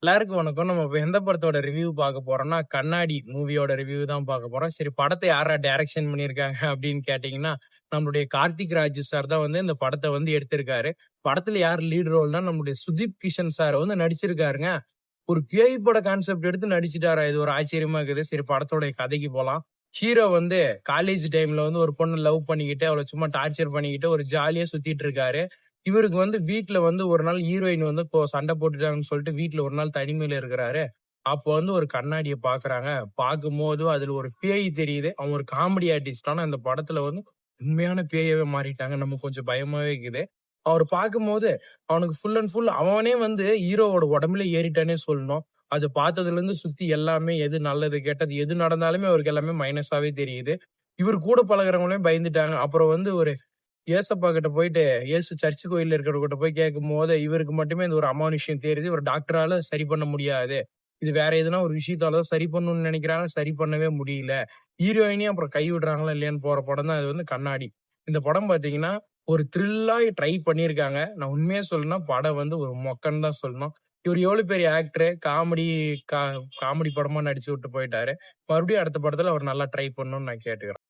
எல்லாருக்கும் வணக்கம். நம்ம இப்ப எந்த படத்தோட ரிவ்யூ பார்க்க போறோம்னா, கண்ணாடி மூவியோட ரிவ்யூ தான் பார்க்க போறோம். சரி படத்த யார்ரா டைரக்ஷன் பண்ணியிருக்காங்க அப்படின்னு கேட்டீங்கன்னா, நம்மளுடைய கார்த்திக் ராஜ் சார் தான் வந்து இந்த படத்த வந்து எடுத்திருக்காரு. படத்துல யார் லீட் ரோல்னா நம்முடைய சுதீப் கிஷன் சார் வந்து நடிச்சிருக்காருங்க. ஒரு பேய் பட கான்செப்ட் எடுத்து நடிச்சுட்டாரா? இது ஒரு ஆச்சரியமா இருக்குது. சரி படத்தோட கதைக்கு போலாம். ஹீரோ வந்து காலேஜ் டைம்ல வந்து ஒரு பொண்ண லவ் பண்ணிக்கிட்டு, அவள சும்மா டார்ச்சர் பண்ணிக்கிட்டு ஒரு ஜாலியா சுத்திட்டு இருக்காரு. இவருக்கு வந்து வீட்ல வந்து ஒரு நாள் ஹீரோயின் வந்து இப்போ சண்டை போட்டுட்டாங்கன்னு சொல்லிட்டு வீட்ல ஒரு நாள் தனிமையில இருக்கிறாரு. அப்போ வந்து ஒரு கண்ணாடிய பாக்குறாங்க. பார்க்கும்போது அதுல ஒரு பேய் தெரியுது. அவன் ஒரு காமெடி ஆர்டிஸ்ட். ஆனா இந்த படத்துல வந்து உண்மையான பேயாவே மாறிட்டாங்க. நமக்கு கொஞ்சம் பயமாவே இருக்குது. அவர பார்க்கும்போது அவனுக்கு ஃபுல் அண்ட் ஃபுல் அவனே வந்து ஹீரோவோட உடம்புல ஏறிட்டான்னே சொல்லணும். அது பார்த்ததுலருந்து சுத்தி எல்லாமே எது நல்லது, கெட்டது எது நடந்தாலுமே அவருக்கு எல்லாமே மைனஸாவே தெரியுது. இவரு கூட பழகுறவங்களே பயந்துட்டாங்க. அப்புறம் வந்து ஒரு ஏசப்பா கிட்ட போயிட்டு, ஏசு சர்ச் கோயில்ல இருக்கிறவர்கிட்ட போய் கேட்கும்போது, இவருக்கு மட்டுமே இந்த ஒரு அமானுஷ்யம் தெரியுது. ஒரு டாக்டரால சரி பண்ண முடியாது. இது வேற எதுனா ஒரு விஷயத்தால தான் சரி பண்ணணும்னு நெனைக்கிறாங்க. சரி பண்ணவே முடியல. ஹீரோயினையும் அப்புறம் கை விடுறாங்களா இல்லையான்னு போற படம் தான் அது வந்து கண்ணாடி. இந்த படம் பார்த்தீங்கன்னா, ஒரு த்ரில்லா ட்ரை பண்ணியிருக்காங்க. நான் உண்மையா சொல்லணும்னா, படம் வந்து ஒரு மொக்கன்னு தான் சொல்லணும். இவரு எவ்வளோ பெரிய ஆக்டரு. கா காமெடி படமா நடிச்சு விட்டு போயிட்டாரு. மறுபடியும் அடுத்த படத்துல அவர் நல்லா ட்ரை பண்ணணும்னு நான் கேட்டுக்கிறேன்.